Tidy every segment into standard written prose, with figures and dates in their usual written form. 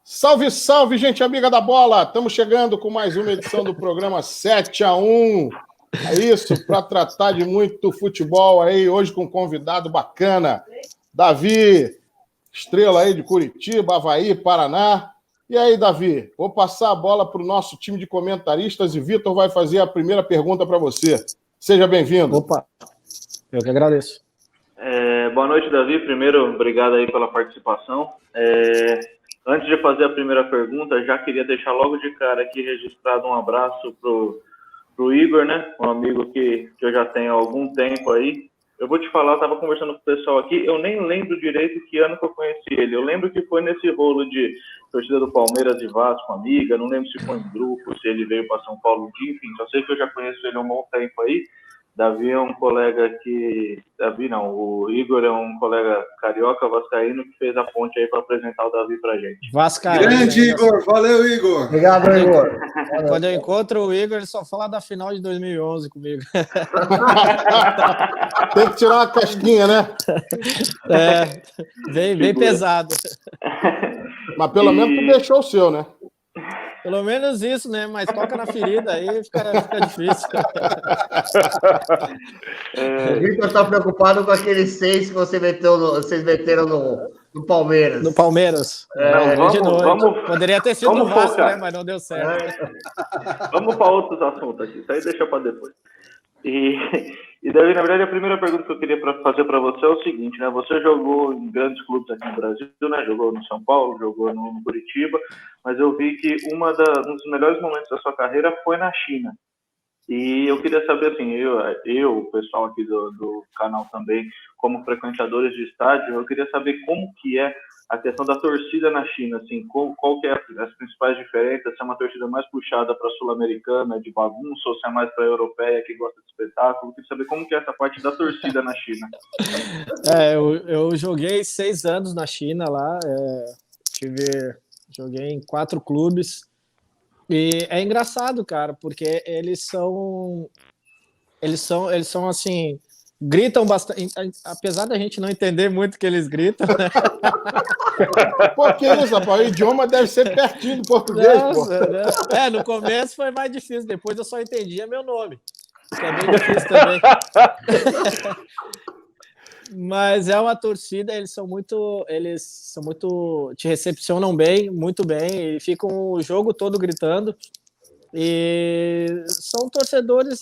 Salve, salve, gente amiga da bola! Estamos chegando com mais uma edição do programa 7-1. É isso, para tratar de muito futebol aí, hoje com um convidado bacana, Davi, estrela aí de Curitiba, Avaí, Paraná. E aí, Davi, vou passar a bola para o nosso time de comentaristas e Vitor vai fazer a primeira pergunta para você. Seja bem-vindo. Opa, eu que agradeço. Boa noite, Davi. Primeiro, obrigado aí pela participação. Antes de fazer a primeira pergunta, já queria deixar logo de cara aqui registrado um abraço pro Igor, né? Um amigo que eu já tenho há algum tempo aí. Eu vou te falar, eu estava conversando com o pessoal aqui, eu nem lembro direito que ano que eu conheci ele. Eu lembro que foi nesse rolo de torcida do Palmeiras e Vasco, amiga, não lembro se foi em grupo, se ele veio para São Paulo, enfim, só sei que eu já conheço ele há um bom tempo aí. Davi é um colega que... Davi não, o Igor é um colega carioca, vascaíno, que fez a ponte aí para apresentar o Davi pra gente. Vascaíno. Grande, Igor! Valeu, Igor! Obrigado, Igor! Quando eu encontro o Igor, ele só fala da final de 2011 comigo. Tem que tirar uma casquinha, né? Bem pesado. Mas pelo menos tu deixou o seu, né? Pelo menos isso, né? Mas toca na ferida, aí fica difícil. O Vitor está preocupado com aqueles 6 que vocês meteram no Palmeiras. No Palmeiras. Poderia ter sido no Vasco, né? Mas não deu certo. Vamos para outros assuntos aqui. Isso aí deixa para depois. E Davi, na verdade, a primeira pergunta que eu queria fazer para você é o seguinte, né? Você jogou em grandes clubes aqui no Brasil, né? Jogou no São Paulo, jogou no Curitiba, mas eu vi que um dos melhores momentos da sua carreira foi na China. E eu queria saber, assim, eu o pessoal aqui do canal também, como frequentadores de estádio, eu queria saber como que é a questão da torcida na China, assim, qual que é as principais diferenças, se é uma torcida mais puxada para a sul-americana, de bagunça, ou se é mais para a europeia, que gosta de espetáculo. Eu queria saber como que é essa parte da torcida na China. Eu joguei 6 anos na China lá, joguei em 4 clubes, e é engraçado, cara, porque eles são assim, gritam bastante, apesar da gente não entender muito o que eles gritam, né? Pô, que isso, rapaz? O idioma deve ser pertinho do português, pô. Né? No começo foi mais difícil, depois eu só entendia meu nome, que é bem difícil também. Mas é uma torcida, eles são muito, te recepcionam bem, muito bem, e ficam o jogo todo gritando, e são torcedores,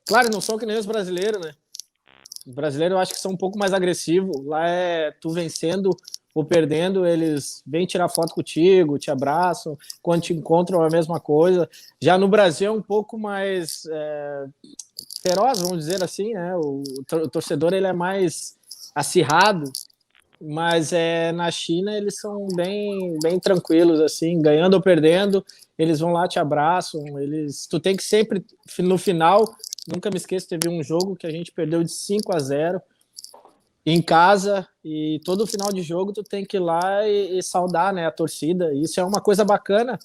claro, não são que nem os brasileiros, né? Os brasileiros eu acho que são um pouco mais agressivos, lá tu vencendo ou perdendo, eles vêm tirar foto contigo, te abraçam, quando te encontram é a mesma coisa. Já no Brasil é um pouco mais feroz, vamos dizer assim, né? O torcedor ele é mais acirrado, mas na China eles são bem tranquilos, assim, ganhando ou perdendo, eles vão lá, te abraçam, tu tem que sempre, no final, nunca me esqueço, teve um jogo que a gente perdeu de 5-0 em casa, e todo final de jogo tu tem que ir lá e saudar, né, a torcida. Isso é uma coisa bacana,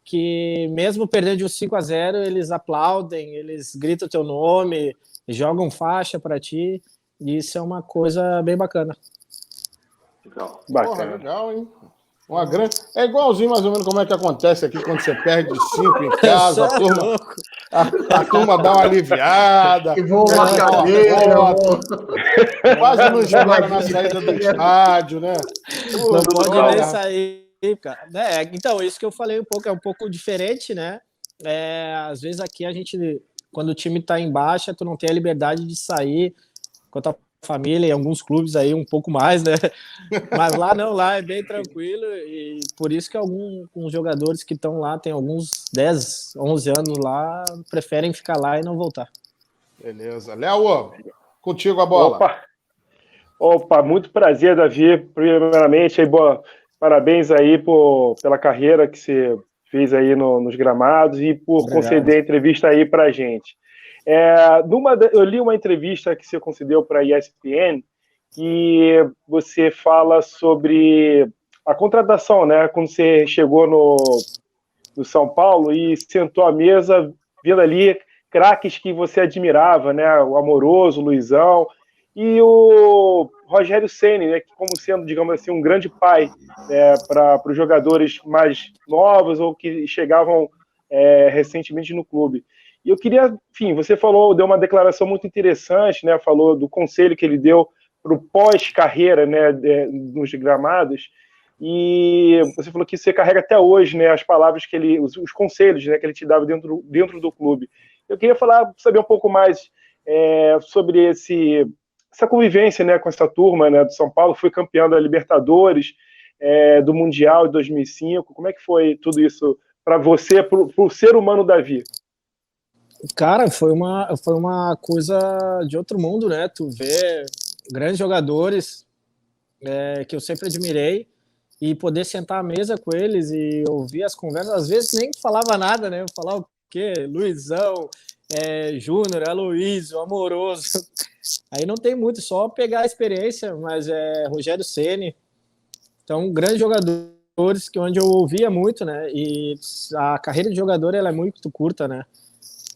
que mesmo perdendo de 5-0, eles aplaudem, eles gritam teu nome, jogam faixa para ti, e isso é uma coisa bem bacana. Legal. Porra, legal, hein? É igualzinho mais ou menos como é que acontece aqui quando você perde de 5 em casa, a turma dá uma aliviada. E voa uma cadeira. Quase não joga na saída do estádio, né? Não pode nem sair, cara. Então, isso que eu falei é um pouco diferente, né? Às vezes aqui quando o time tá em baixa, tu não tem a liberdade de sair com a tua família, em alguns clubes aí um pouco mais, né? Mas lá não, lá é bem tranquilo, e por isso que alguns jogadores que estão lá, tem alguns 10, 11 anos lá, preferem ficar lá e não voltar. Beleza. Léo, contigo a bola. Opa, muito prazer, Davi. Primeiramente, parabéns aí pela carreira que você fez aí nos gramados e por conceder a entrevista aí pra gente. Eu li uma entrevista que você concedeu para a ESPN que você fala sobre a contratação, né? Quando você chegou no São Paulo e sentou à mesa, vendo ali craques que você admirava, né? O Amoroso, o Luizão, e o Rogério Ceni, né, que como sendo, digamos assim, um grande pai para os jogadores mais novos ou que chegavam recentemente no clube. E eu queria, enfim, você deu uma declaração muito interessante, né, falou do conselho que ele deu para o pós-carreira, né, nos gramados, e você falou que você carrega até hoje, né, as palavras que os conselhos, né, que ele te dava dentro do clube. Eu queria saber um pouco mais sobre essa convivência, né, com essa turma, né, do São Paulo, foi campeão da Libertadores, do Mundial de 2005. Como é que foi tudo isso para você, para o ser humano Davi? Cara, foi uma coisa de outro mundo, né? Tu vê grandes jogadores que eu sempre admirei e poder sentar à mesa com eles e ouvir as conversas. Às vezes nem falava nada, né? Eu falava o quê? Luizão, Júnior, Aloysio, Amoroso. Aí não tem muito, só pegar a experiência, mas Rogério Ceni. Então, grandes jogadores onde eu ouvia muito, né? E a carreira de jogador ela é muito curta, né?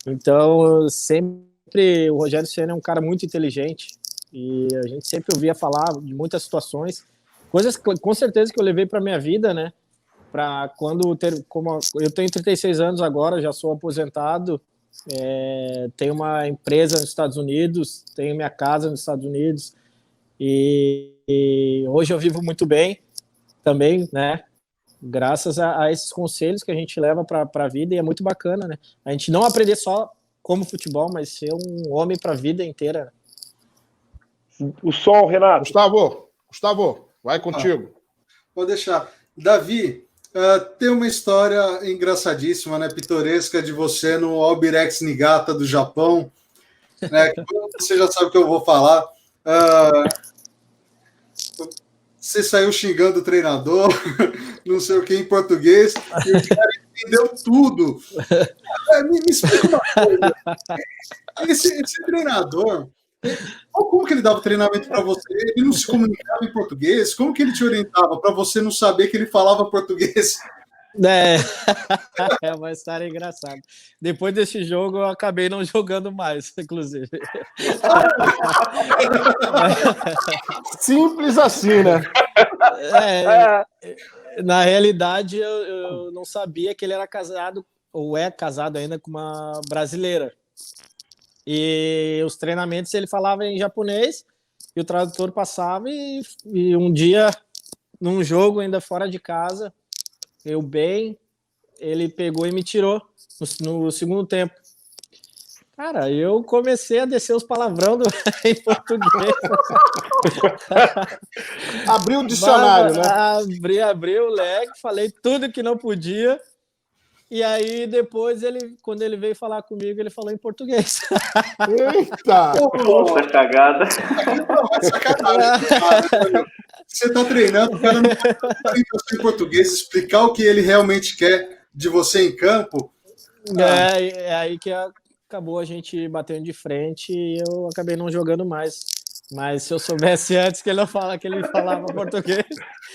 Então, sempre o Rogério Ceni é um cara muito inteligente e a gente sempre ouvia falar de muitas situações, coisas com certeza que eu levei para minha vida, né? Para como eu tenho 36 anos agora, já sou aposentado, tenho uma empresa nos Estados Unidos, tenho minha casa nos Estados Unidos e hoje eu vivo muito bem também, né? Graças a esses conselhos que a gente leva para a vida, e é muito bacana, né? A gente não aprender só como futebol, mas ser um homem para a vida inteira. O som, Renato. Gustavo, vai contigo. Pode deixar. Davi, tem uma história engraçadíssima, né, pitoresca de você no Albirex Niigata do Japão, né? Você já sabe o que eu vou falar. Você saiu xingando o treinador, não sei o que em português, e o cara entendeu tudo. Me explica uma coisa. Esse treinador, como que ele dava treinamento para você? Ele não se comunicava em português? Como que ele te orientava para você não saber que ele falava português? É uma história engraçada. Depois desse jogo, eu acabei não jogando mais, inclusive. Simples assim, né? Na realidade, eu não sabia que ele era casado, ou é casado ainda, com uma brasileira. E os treinamentos ele falava em japonês, e o tradutor passava, e um dia, num jogo ainda fora de casa, ele pegou e me tirou no segundo tempo. Cara, eu comecei a descer os palavrão em português. Abriu o dicionário, né? Abri o leque, falei tudo que não podia. E aí, depois, quando ele veio falar comigo, ele falou em português. Eita! Puta cagada. Você tá treinando, o cara não pode em português explicar o que ele realmente quer de você em campo. É aí que acabou a gente batendo de frente e eu acabei não jogando mais. Mas se eu soubesse antes que ele falava português,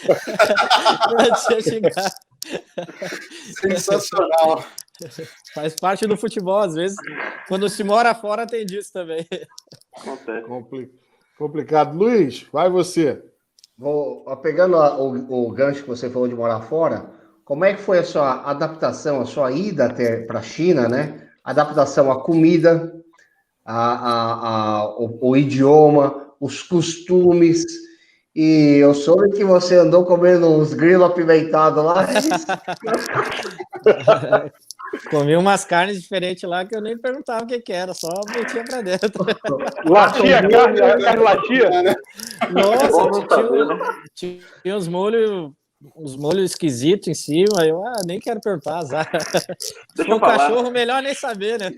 eu tinha chegado. Sensacional. Faz parte do futebol, às vezes. Quando se mora fora, tem disso também. Complicado. Luiz, vai você. Pegando o gancho que você falou de morar fora, como é que foi a sua adaptação, a sua ida até para a China, né? Adaptação à comida, o idioma, os costumes. E eu soube que você andou comendo uns grilos apimentados lá. Comi umas carnes diferentes lá que eu nem perguntava o que era, só metia pra dentro. Latia, carne latia? Nossa, tinha uns molhos esquisitos em cima, eu nem quero perguntar, azar. Se for um cachorro, melhor nem saber, né?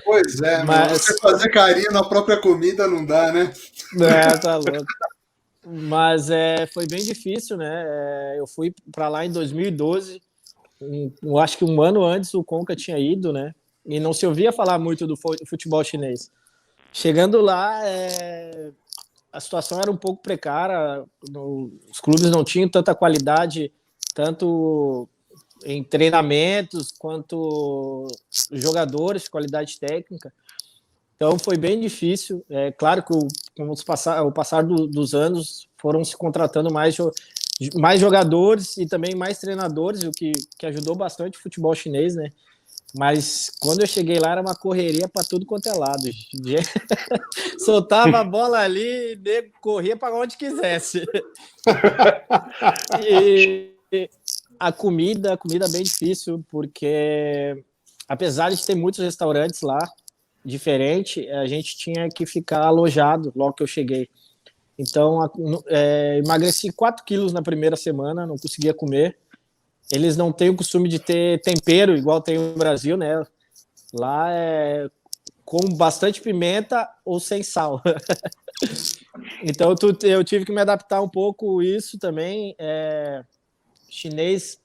Pois é, mas você fazer carinho na própria comida não dá, né? Tá louco. Mas foi bem difícil, né? Eu fui para lá em 2012, eu acho que um ano antes o Conca tinha ido, né? E não se ouvia falar muito do futebol chinês. Chegando lá, a situação era um pouco precária, os clubes não tinham tanta qualidade, tanto em treinamentos quanto jogadores, qualidade técnica. Então foi bem difícil. É claro que com o passar dos anos foram se contratando mais jogadores e também mais treinadores, o que ajudou bastante o futebol chinês, né? Mas quando eu cheguei lá era uma correria para tudo quanto é lado. Soltava a bola ali e corria para onde quisesse. E a comida bem difícil, porque apesar de ter muitos restaurantes lá, diferente, a gente tinha que ficar alojado logo que eu cheguei. Então, emagreci 4 quilos na primeira semana, não conseguia comer. Eles não têm o costume de ter tempero, igual tem no Brasil, né? Lá é com bastante pimenta ou sem sal. Então, eu tive que me adaptar um pouco isso também. Chinês,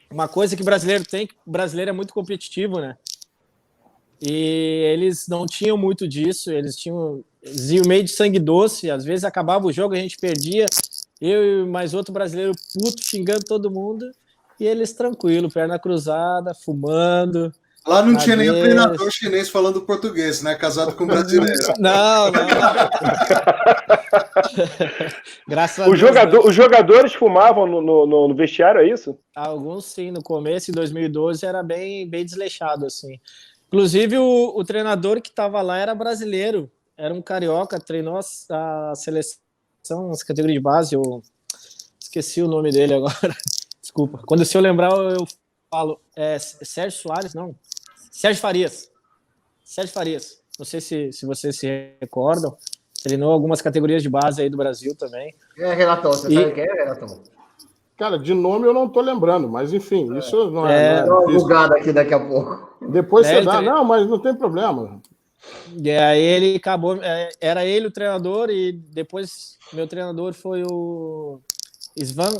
uma coisa que brasileiro tem, que o brasileiro é muito competitivo, né? E eles não tinham muito disso, eles iam meio de sangue doce, às vezes acabava o jogo, a gente perdia, eu e mais outro brasileiro puto, xingando todo mundo, e eles tranquilo, perna cruzada, fumando. Lá não tinha nenhum treinador chinês falando português, né? Casado com brasileiro. Não. Graças a Deus. Os jogadores fumavam no vestiário, é isso? Alguns sim, no começo, em 2012, era bem desleixado, assim. Inclusive, o treinador que estava lá era brasileiro, era um carioca, treinou a seleção, as categorias de base, eu esqueci o nome dele agora, desculpa. Quando se eu lembrar, eu falo, Sérgio Soares, não, Sérgio Farias, não sei se vocês se recordam, treinou algumas categorias de base aí do Brasil também. Renatão, você sabe quem é, Renatão? Cara, de nome eu não tô lembrando, mas enfim, isso não é. Dá uma bugada aqui daqui a pouco. Depois você dá, não, mas não tem problema. E aí ele acabou, era ele o treinador, e depois meu treinador foi o Svan,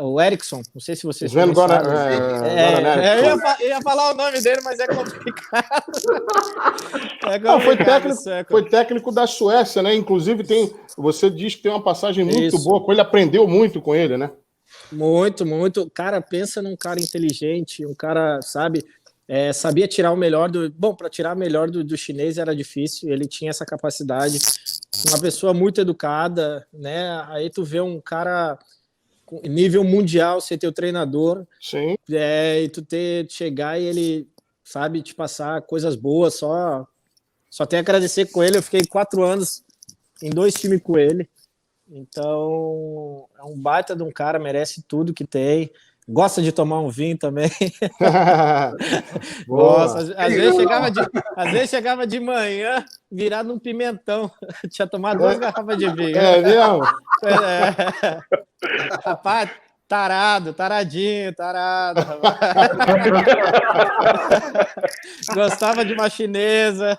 o Eriksson, não sei se vocês Sven conhecem. Eu ia falar o nome dele, mas é complicado. Não, foi técnico da Suécia, né? Inclusive você diz que tem uma passagem muito boa com ele, aprendeu muito com ele, né? Muito. Cara, pensa num cara inteligente, um cara, sabe, sabia tirar o melhor do... Bom, para tirar o melhor do chinês era difícil, ele tinha essa capacidade. Uma pessoa muito educada, né? Aí tu vê um cara com nível mundial, ser teu treinador. Sim. E tu chegar e ele, sabe, te passar coisas boas, só tenho a agradecer com ele. Eu fiquei 4 anos em 2 times com ele. Então, é um baita de um cara, merece tudo que tem. Gosta de tomar um vinho também. Gosta. Às vezes chegava de manhã virado um pimentão. Tinha tomado 2 garrafas de vinho. É mesmo? Rapaz, taradinho. Gostava de uma chinesa.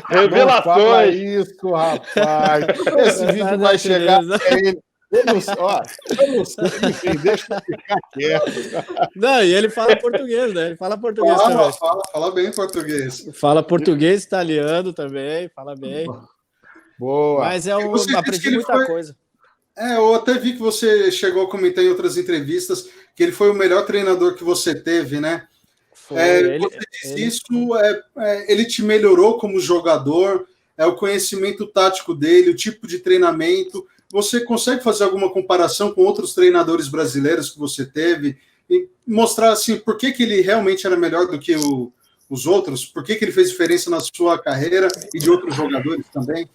Revelações. Não fala isso, rapaz. Esse vídeo vai chegar até ele. Eu não sei, enfim, deixa eu ficar quieto. Não, e ele fala português, né? Ele fala português também. Fala bem português. Fala português, italiano também, fala bem. Boa. Mas aprendi muita coisa. Eu até vi que você chegou a comentar em outras entrevistas que ele foi o melhor treinador que você teve, né? Você disse isso, ele te melhorou como jogador, o conhecimento tático dele, o tipo de treinamento. Você consegue fazer alguma comparação com outros treinadores brasileiros que você teve e mostrar assim por que ele realmente era melhor do que os outros? Por que ele fez diferença na sua carreira e de outros jogadores também?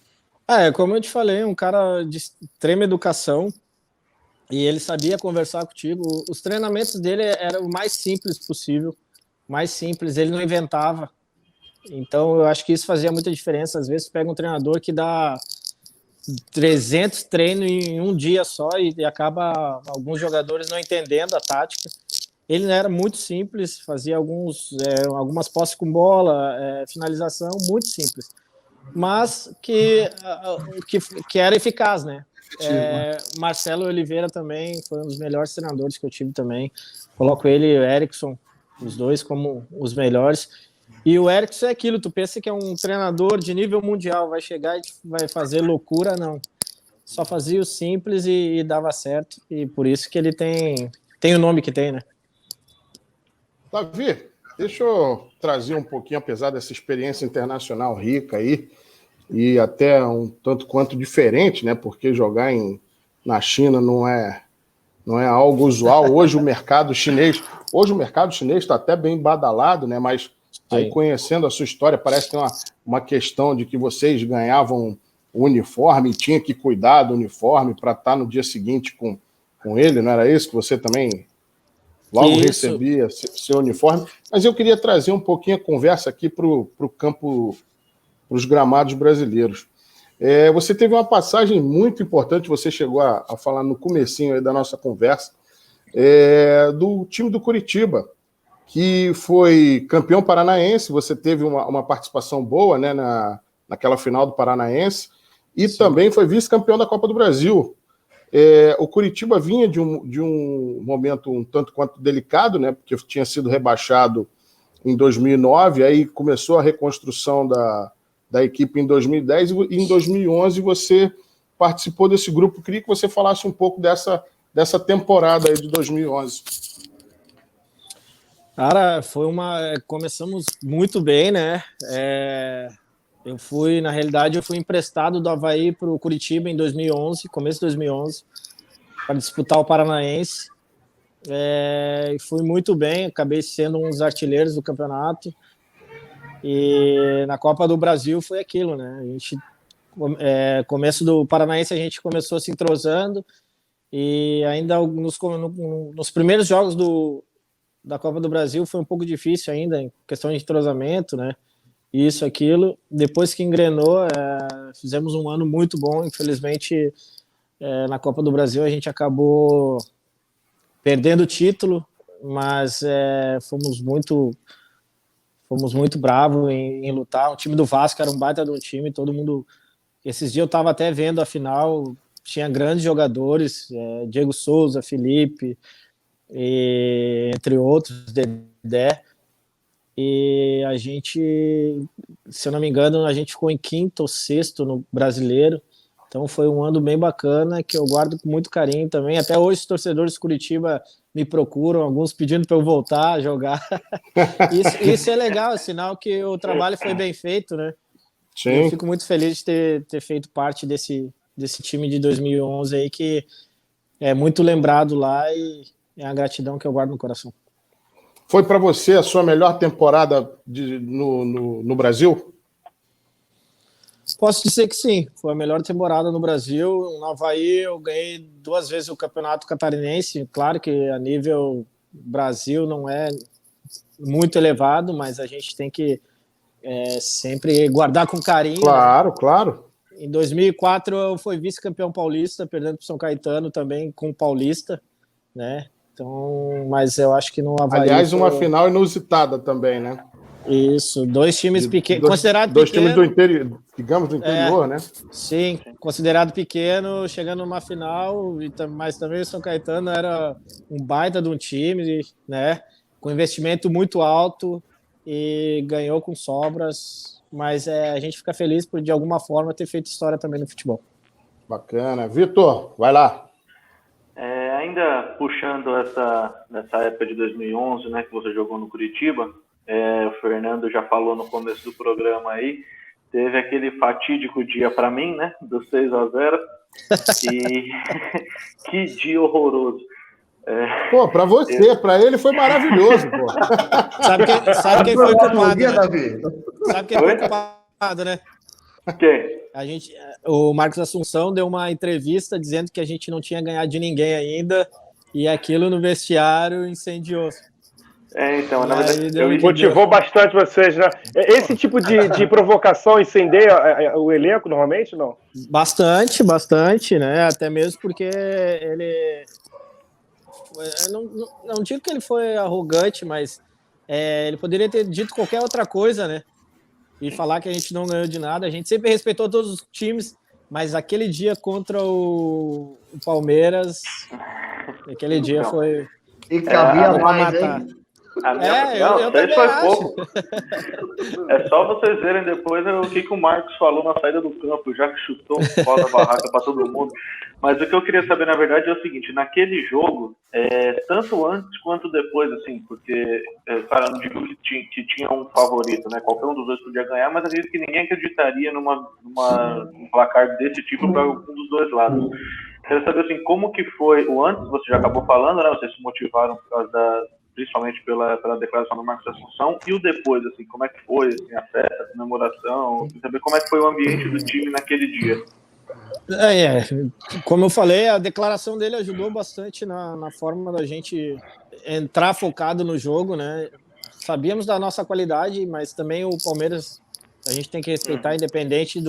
Como eu te falei, um cara de extrema educação, e ele sabia conversar contigo. Os treinamentos dele eram o mais simples possível, ele não inventava. Então eu acho que isso fazia muita diferença. Às vezes pega um treinador que dá 300 treinos em um dia só e acaba alguns jogadores não entendendo a tática. Ele era muito simples, fazia algumas posses com bola, finalização, muito simples, mas que era eficaz, né? Marcelo Oliveira também foi um dos melhores treinadores que eu tive também. Coloco ele e o Eriksson, os dois, como os melhores. E o Eriksson é aquilo, tu pensa que é um treinador de nível mundial, vai chegar e vai fazer loucura, não. Só fazia o simples e dava certo, e por isso que ele tem o nome que tem, né? Davi, deixa eu trazer um pouquinho, apesar dessa experiência internacional rica aí, e até um tanto quanto diferente, né? Porque jogar na China não é algo usual. Hoje o mercado chinês está até bem badalado, né? Mas aí, conhecendo a sua história, parece que tem uma questão de que vocês ganhavam o uniforme e tinha que cuidar do uniforme para estar no dia seguinte com ele, não era isso? Que você também logo recebia seu uniforme. Mas eu queria trazer um pouquinho a conversa aqui para o campo, para os gramados brasileiros. Você teve uma passagem muito importante, você chegou a falar no comecinho aí da nossa conversa, do time do Curitiba, que foi campeão paranaense. Você teve uma participação boa, né, naquela final do Paranaense, e também foi vice-campeão da Copa do Brasil. O Curitiba vinha de um momento um tanto quanto delicado, né, porque tinha sido rebaixado em 2009, aí começou a reconstrução da equipe em 2010, e em 2011 você participou desse grupo. Queria que você falasse um pouco dessa temporada aí de 2011. Cara, começamos muito bem, né? Na realidade, eu fui emprestado do Avaí para o Curitiba em 2011, começo de 2011, para disputar o Paranaense. E fui muito bem, acabei sendo um dos artilheiros do campeonato. E na Copa do Brasil foi aquilo, né? A gente, começo do Paranaense, a gente começou se entrosando, e ainda nos primeiros jogos da Copa do Brasil foi um pouco difícil ainda, em questão de entrosamento, né? Isso, aquilo. Depois que engrenou, fizemos um ano muito bom. Infelizmente, na Copa do Brasil a gente acabou perdendo o título, mas fomos muito bravos em lutar. O time do Vasco era um baita de um time, todo mundo... Esses dias eu estava até vendo a final, tinha grandes jogadores, Diego Souza, Felipe, entre outros, Dedé. E a gente, se eu não me engano, a gente ficou em quinto ou sexto no Brasileiro. Então foi um ano bem bacana, que eu guardo com muito carinho também. Até hoje os torcedores de Curitiba me procuram, alguns pedindo para eu voltar a jogar. Isso é legal, é sinal que o trabalho foi bem feito, né? Sim. Eu fico muito feliz de ter feito parte desse time de 2011 aí, que é muito lembrado lá, e é a gratidão que eu guardo no coração. Foi para você a sua melhor temporada no Brasil? Posso dizer que sim, foi a melhor temporada no Brasil. No Avaí eu ganhei 2 vezes o Campeonato Catarinense. Claro que a nível Brasil não é muito elevado, mas a gente tem que sempre guardar com carinho. Claro, né? Claro. Em 2004 eu fui vice-campeão paulista, perdendo para o São Caetano também com o Paulista, né? Então, mas eu acho que no Avaí... Aliás, uma final inusitada também, né? Isso, 2 times pequenos, considerado dois pequeno. 2 times do interior, digamos, do interior, né? Sim, considerado pequeno, chegando numa final, mas também o São Caetano era um baita de um time, né? Com investimento muito alto, e ganhou com sobras, mas a gente fica feliz por, de alguma forma, ter feito história também no futebol. Bacana. Vitor, vai lá. Ainda puxando nessa época de 2011, né, que você jogou no Curitiba, o Fernando já falou no começo do programa aí, teve aquele fatídico dia para mim, né, do 6-0, e que dia horroroso. Pô, para você, para ele foi maravilhoso, pô. Sabe quem foi culpado, né? Davi? Sabe quem foi culpado, né? Quem? O Marcos Assunção deu uma entrevista dizendo que a gente não tinha ganhado de ninguém ainda, e aquilo no vestiário incendiou. Então, na verdade, motivou bastante vocês, né? Esse tipo de provocação incendeia o elenco normalmente, não? Bastante, né? Até mesmo porque ele... Eu não digo que ele foi arrogante, mas ele poderia ter dito qualquer outra coisa, né? E falar que a gente não ganhou de nada. A gente sempre respeitou todos os times, mas aquele dia contra o Palmeiras, aquele dia foi... E cabia mais, hein? Eu também foi acho. pouco. É só vocês verem depois o que o Marcos falou na saída do campo, já que chutou um pau da barraca para todo mundo. Mas o que eu queria saber, na verdade, é o seguinte: naquele jogo, tanto antes quanto depois, assim, porque, cara, eu não digo que tinha um favorito, né? Qualquer um dos dois podia ganhar, mas acredito que ninguém acreditaria num placar desse tipo para algum dos dois lados. Quero saber, assim, como que foi o antes, você já acabou falando, né? Vocês se motivaram por causa principalmente pela declaração do Marcos Assunção, e o depois, assim, como é que foi, assim, a festa, a comemoração, saber como é que foi o ambiente do time naquele dia. Como eu falei, a declaração dele ajudou bastante na forma da gente entrar focado no jogo, né? Sabíamos da nossa qualidade, mas também o Palmeiras a gente tem que respeitar, independente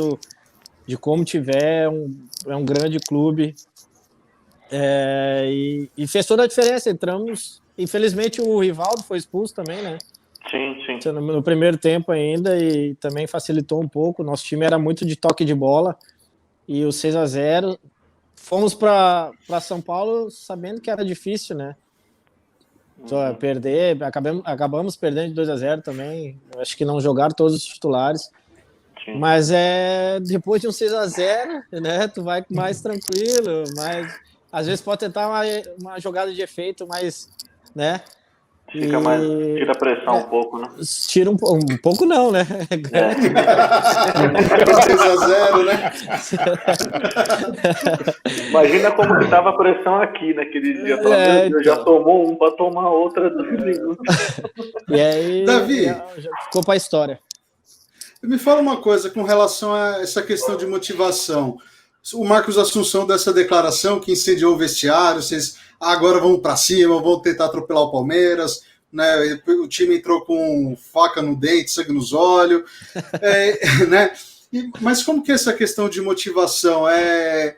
de como tiver, é um grande clube, e fez toda a diferença. Entramos, infelizmente o Rivaldo foi expulso também, né? Sim. No primeiro tempo ainda, e também facilitou um pouco. Nosso time era muito de toque de bola, e o 6-0, fomos para São Paulo sabendo que era difícil, né? Perder, acabamos perdendo de 2-0 também. Acho que não jogaram todos os titulares. Sim. Mas depois de um 6-0, né? Tu vai mais tranquilo, mas às vezes pode tentar uma jogada de efeito, mas, né? Tira a pressão um pouco, né? Tira um pouco não, né? 6-0, né? Imagina como que tava a pressão aqui naquele dia. Então. Já tomou um para tomar outra. E aí, Davi, já ficou para a história. Me fala uma coisa com relação a essa questão de motivação. O Marcos Assunção dessa declaração que incendiou o vestiário, vocês agora vão para cima, vão tentar atropelar o Palmeiras, né? O time entrou com faca no dente, sangue nos olhos, né? Mas como que é essa questão de motivação? É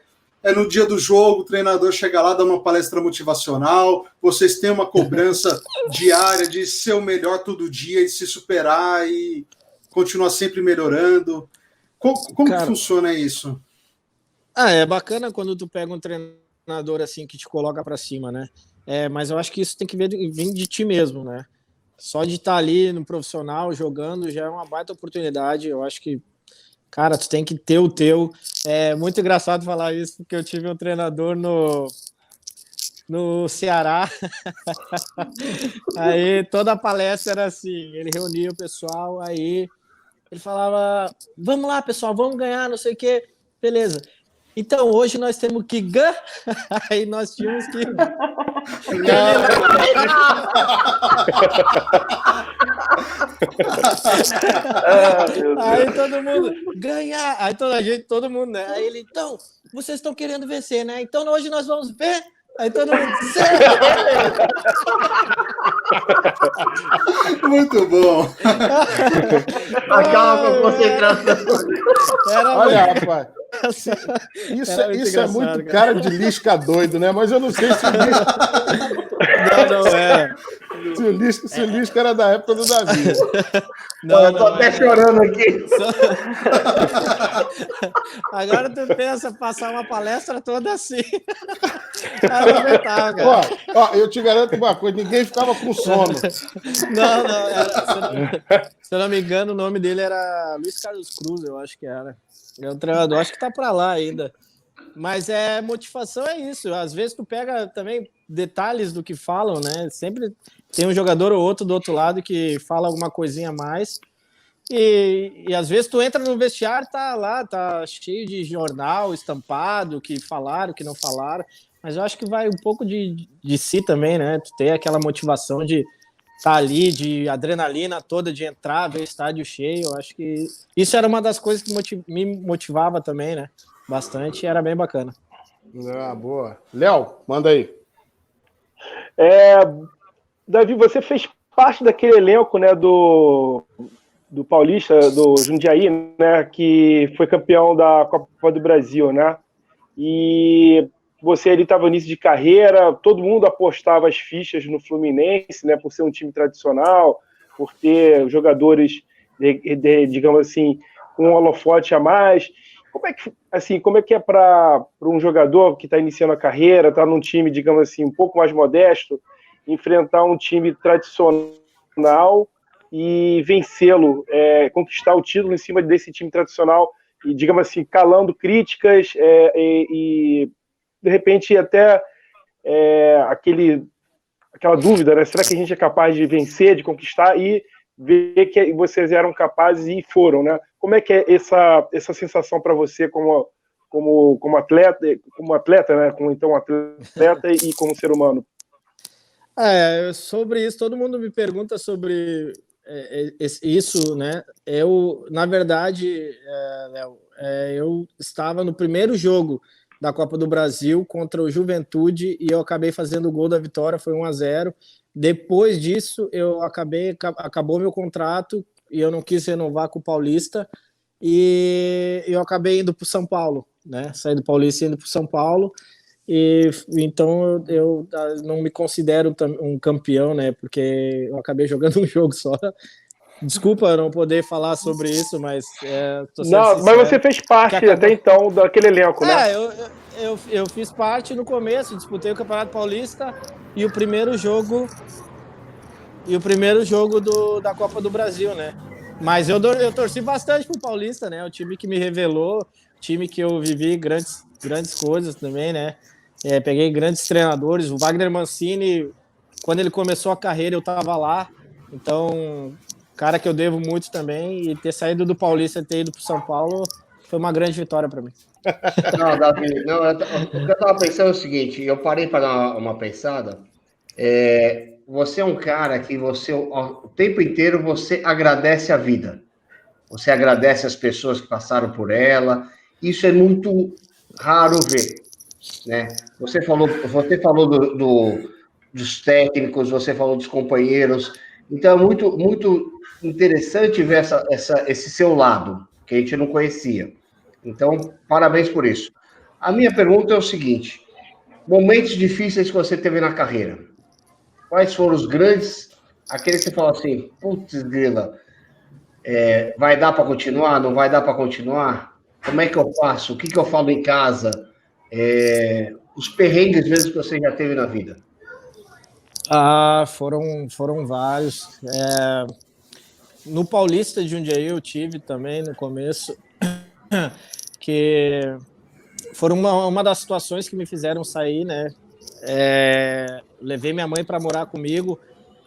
no dia do jogo, o treinador chega lá, dá uma palestra motivacional, vocês têm uma cobrança diária de ser o melhor todo dia e se superar e continuar sempre melhorando. Como que funciona isso? É bacana quando tu pega um treinador assim que te coloca para cima, né? Mas eu acho que isso tem que vir de ti mesmo, né? Só de estar ali no profissional jogando já é uma baita oportunidade. Eu acho que, cara, tu tem que ter o teu. É muito engraçado falar isso, porque eu tive um treinador no Ceará. Aí toda a palestra era assim, ele reunia o pessoal, aí ele falava: vamos lá, pessoal, vamos ganhar, não sei o quê. Beleza. Então, hoje nós temos que ganhar. Aí nós tínhamos que... Aí todo mundo ganhar. Aí todo mundo, né? Aí ele, então, vocês estão querendo vencer, né? Então hoje nós vamos ver. Aí todo mundo... Muito bom. Acaba com a concentração. Olha, rapaz. Isso é muito cara de Lisca doido, né? Mas eu não sei se o Lisca... Não é. Se o Lisca era da época do Davi. Eu tô até chorando aqui. Agora tu pensa passar uma palestra toda assim. Ó, eu te garanto uma coisa, ninguém ficava com sono. Se eu não me engano, o nome dele era Luiz Carlos Cruz, eu acho que era. É um treinador, acho que tá para lá ainda. Mas motivação é isso. Às vezes tu pega também detalhes do que falam, né? Sempre tem um jogador ou outro do outro lado que fala alguma coisinha a mais. E às vezes tu entra no vestiário, tá lá, tá cheio de jornal estampado, que falaram, que não falaram. Mas eu acho que vai um pouco de si também, né? Tu ter aquela motivação de estar ali, de adrenalina toda, de entrar, ver o estádio cheio. Eu acho que isso era uma das coisas que me motivava também, né? Bastante, era bem bacana. Boa. Léo, manda aí. Davi, você fez parte daquele elenco, né, do Paulista, do Jundiaí, né, que foi campeão da Copa do Brasil, né? E você ali estava no início de carreira, todo mundo apostava as fichas no Fluminense, né, por ser um time tradicional, por ter jogadores, digamos assim, com um holofote a mais. Como é que é para um jogador que está iniciando a carreira, está num time, digamos assim, um pouco mais modesto, enfrentar um time tradicional e vencê-lo, conquistar o título em cima desse time tradicional e, digamos assim, calando críticas e de repente até aquela dúvida, né? Será que a gente é capaz de vencer, de conquistar, e ver que vocês eram capazes e foram, né? Como é que é essa sensação para você como atleta, né? Como atleta e como ser humano? Sobre isso, todo mundo me pergunta sobre isso, né? Na verdade, Léo, eu estava no primeiro jogo da Copa do Brasil contra o Juventude e eu acabei fazendo o gol da vitória, foi 1-0. Depois disso, acabou meu contrato e eu não quis renovar com o Paulista e eu acabei indo para o São Paulo, né? Saí do Paulista e indo para o São Paulo. E então eu não me considero um campeão, né? Porque eu acabei jogando um jogo só. Desculpa não poder falar sobre isso, mas não, mas você fez parte até então daquele elenco, né? Eu fiz parte no começo, disputei o Campeonato Paulista e o primeiro jogo da Copa do Brasil, né? Mas eu torci bastante pro Paulista, né? O time que me revelou, time que eu vivi grandes coisas também, né? Peguei grandes treinadores, o Wagner Mancini, quando ele começou a carreira eu estava lá, então cara que eu devo muito também, e ter saído do Paulista e ter ido para o São Paulo foi uma grande vitória para mim. Não, Davi, o que eu estava pensando é o seguinte, eu parei para dar uma pensada, você é um cara que o tempo inteiro você agradece a vida, você agradece as pessoas que passaram por ela, isso é muito raro ver, né? Você falou dos técnicos, você falou dos companheiros, então é muito, muito interessante ver esse seu lado, que a gente não conhecia. Então, parabéns por isso. A minha pergunta é o seguinte, momentos difíceis que você teve na carreira, quais foram os grandes, aqueles que você fala assim, putz, grila, vai dar para continuar, não vai dar para continuar? Como é que eu faço? O que eu falo em casa? Os perrengues mesmo que você já teve na vida. Foram vários. No Paulista de Jundiaí eu tive também no começo, que foram uma das situações que me fizeram sair, né? Levei minha mãe para morar comigo.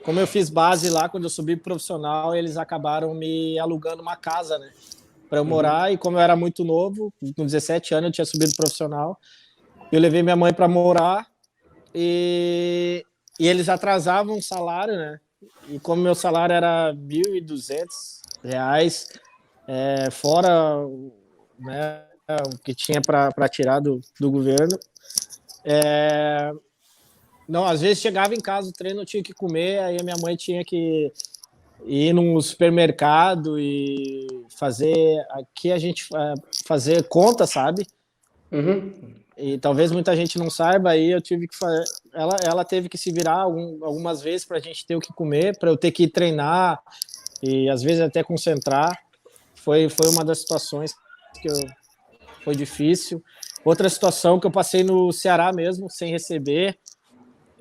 Como eu fiz base lá, quando eu subi pro profissional, eles acabaram me alugando uma casa, né? Para eu morar, e como eu era muito novo, com 17 anos eu tinha subido pro profissional, eu levei minha mãe para morar e eles atrasavam o salário, né? E como meu salário era R$1.200, fora, né, o que tinha para tirar do governo, não, às vezes chegava em casa, o treino eu tinha que comer, aí a minha mãe tinha que ir num supermercado e fazer conta, sabe? Uhum. E talvez muita gente não saiba, aí eu tive que fazer. Ela teve que se virar algumas vezes para a gente ter o que comer, para eu ter que ir treinar e às vezes até concentrar. Foi uma das situações que foi difícil. Outra situação que eu passei no Ceará mesmo, sem receber,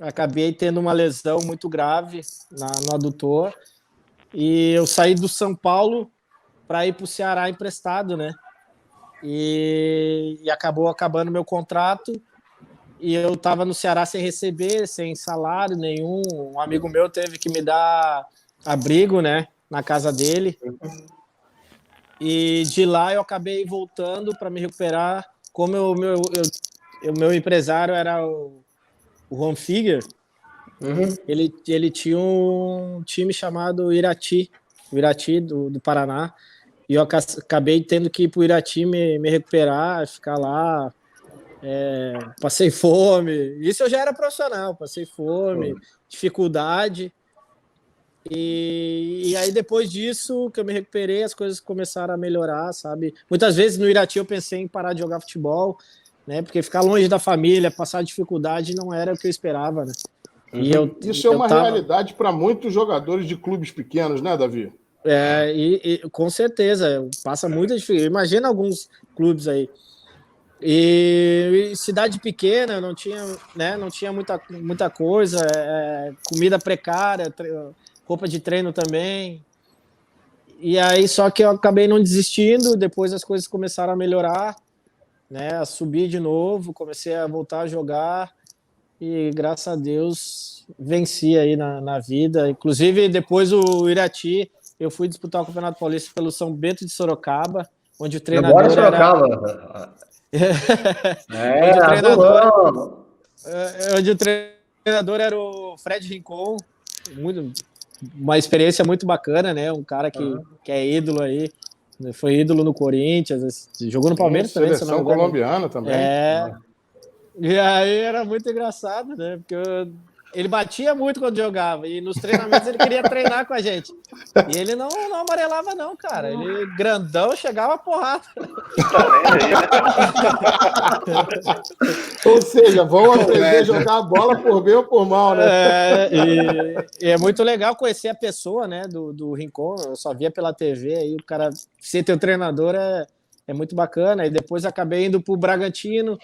acabei tendo uma lesão muito grave no adutor e eu saí do São Paulo para ir para o Ceará emprestado, né? E acabou acabando meu contrato e eu estava no Ceará sem receber, sem salário nenhum. Um amigo meu teve que me dar abrigo, né, na casa dele. E de lá eu acabei voltando para me recuperar. Como o meu empresário era o Juan Figuer, ele tinha um time chamado Irati, o Irati do Paraná. E eu acabei tendo que ir para o Irati me recuperar, ficar lá. Passei fome. Isso eu já era profissional. Passei fome, dificuldade. E aí, depois disso, que eu me recuperei, as coisas começaram a melhorar, sabe? Muitas vezes no Irati eu pensei em parar de jogar futebol, né? Porque ficar longe da família, passar dificuldade, não era o que eu esperava, né? Isso é uma realidade para muitos jogadores de clubes pequenos, né, Davi? Com certeza, passa muita dificuldade. Imagina alguns clubes aí. E cidade pequena, não tinha, né, não tinha muita coisa, comida precária, roupa de treino também. E aí, só que eu acabei não desistindo, depois as coisas começaram a melhorar, né, a subir de novo, comecei a voltar a jogar e, graças a Deus, venci aí na vida. Inclusive, depois o Irati, eu fui disputar o Campeonato Paulista pelo São Bento de Sorocaba, onde o treinador Agora Sorocaba. onde o treinador, onde o treinador era o Fred Rincon, uma experiência muito bacana, né? Um cara que é ídolo aí, foi ídolo no Corinthians, jogou no Palmeiras também, se não me engano. Seleção colombiana também. E aí era muito engraçado, né? Porque ele batia muito quando jogava e nos treinamentos ele queria treinar com a gente. E ele não amarelava não, cara. Ele grandão, chegava a porrada. Ou seja, vão aprender a jogar a bola por bem ou por mal, né? E é muito legal conhecer a pessoa, né, do Rincon. Eu só via pela TV, aí o cara ser teu treinador é muito bacana. E depois acabei indo pro Bragantino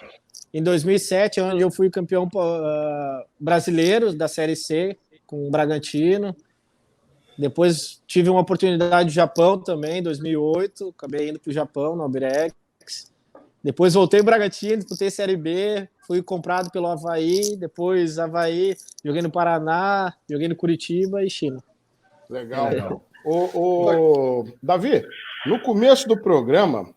em 2007, onde eu fui campeão brasileiro da Série C com o Bragantino. Depois tive uma oportunidade no Japão também, em 2008. Acabei indo para o Japão, no Albirex. Depois voltei para o Bragantino, disputei Série B. Fui comprado pelo Avaí. Depois Avaí, joguei no Paraná, joguei no Curitiba e China. Legal. Davi, no começo do programa,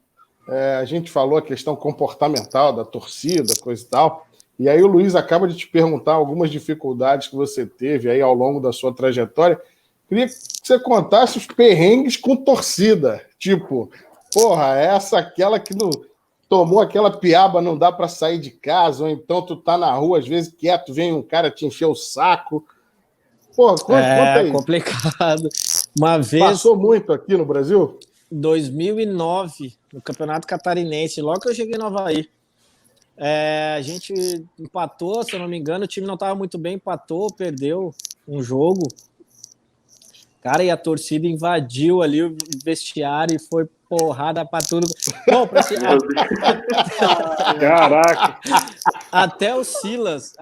a gente falou a questão comportamental da torcida, coisa e tal, e aí o Luiz acaba de te perguntar algumas dificuldades que você teve aí ao longo da sua trajetória. Queria que você contasse os perrengues com torcida, tipo, porra, aquela que não tomou aquela piaba, não dá para sair de casa, ou então tu tá na rua, às vezes quieto, vem um cara te encher o saco. Porra, conta aí. É complicado. Uma vez... Passou muito aqui no Brasil? 2009, no Campeonato Catarinense, logo que eu cheguei no Avaí. A gente empatou, se eu não me engano, o time não estava muito bem, empatou, perdeu um jogo. Cara, e a torcida invadiu ali o vestiário e foi porrada pra tudo. Bom, Caraca! Até o Silas,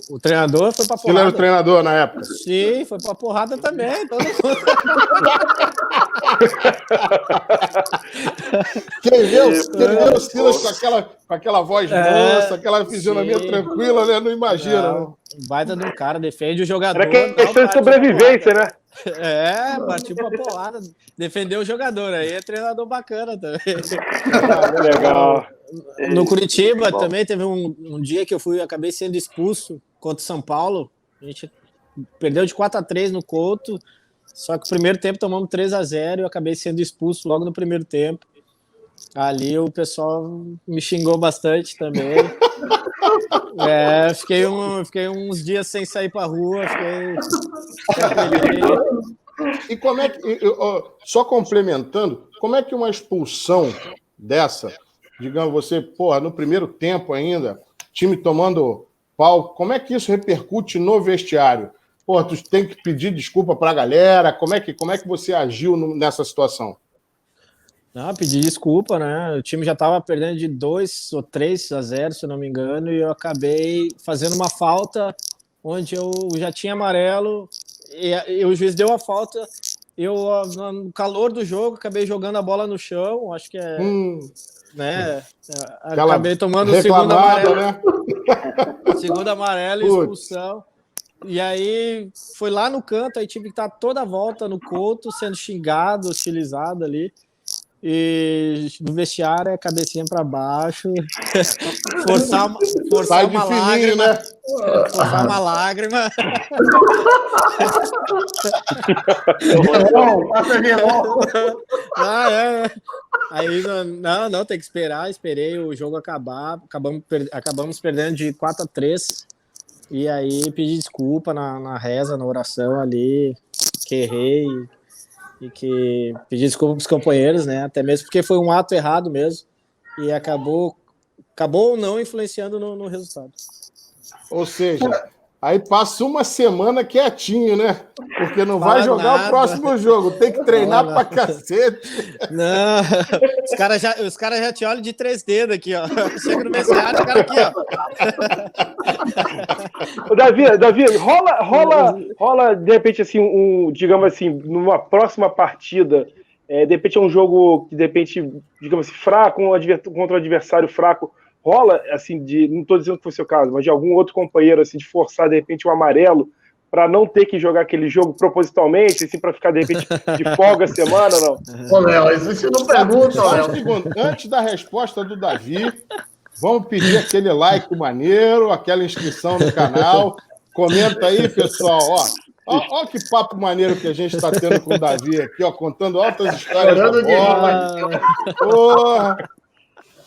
o treinador foi pra porrada. Ele era o treinador na época? Sim, foi pra porrada também. Todo mundo. Quem vê o Silas com aquela voz mansa, aquela fisionomia tranquila, né? Não imagina. Não. Baita do cara, defende o jogador. Era questão de sobrevivência, né? Partiu pra porrada. Defendeu o jogador. Aí é treinador bacana também. Legal. No Curitiba também teve um dia que acabei sendo expulso contra o São Paulo. A gente perdeu de 4-3 no Couto. Só que no primeiro tempo tomamos 3-0 e eu acabei sendo expulso logo no primeiro tempo. Ali o pessoal me xingou bastante também. Fiquei uns dias sem sair pra rua, E como é que, só complementando, como é que uma expulsão dessa, digamos, você, porra, no primeiro tempo ainda, time tomando pau, como é que isso repercute no vestiário? Porra, tu tem que pedir desculpa pra galera, como é que você agiu nessa situação? Não, pedi desculpa, né? O time já estava perdendo de 2 ou 3-0, se eu não me engano, e eu acabei fazendo uma falta onde eu já tinha amarelo e o juiz deu a falta. Eu, no calor do jogo, acabei jogando a bola no chão, acho que né? Acabei tomando o segundo amarelo, né? Segundo amarelo e expulsão. E aí foi lá no canto, aí tive que estar toda a volta no Couto, sendo xingado, hostilizado ali. E no vestiário é cabecinha para baixo, forçar uma lágrima, né? Forçar uma lágrima. Aí não, tem que esperar. Esperei o jogo acabar. Acabamos perdendo de 4-3. E aí pedi desculpa na reza, na oração ali, que errei. E que pedi desculpa para os companheiros, né? Até mesmo porque foi um ato errado mesmo. E acabou não influenciando no resultado. Ou seja, Aí passa uma semana quietinho, né? Porque não vai jogar nada. o próximo jogo. Tem que treinar pra cacete. Não, os cara já te olham de 3 dedos aqui, ó. Chega no vestiário, o cara aqui, ó. Davi, rola de repente assim, digamos assim, numa próxima partida, de repente é um jogo que de repente, digamos assim, fraco, contra um adversário fraco, rola assim, não estou dizendo que foi o seu caso, mas de algum outro companheiro assim, de forçar de repente o amarelo para não ter que jogar aquele jogo propositalmente, assim, para ficar de repente de folga a semana, não? Ô, Léo, isso você não pergunta, Só um Léo. segundo. Antes da resposta do Davi, vamos pedir aquele like maneiro, aquela inscrição no canal. Comenta aí, pessoal. Ó que papo maneiro que a gente está tendo com o Davi aqui, ó, contando altas histórias da bola. Porra.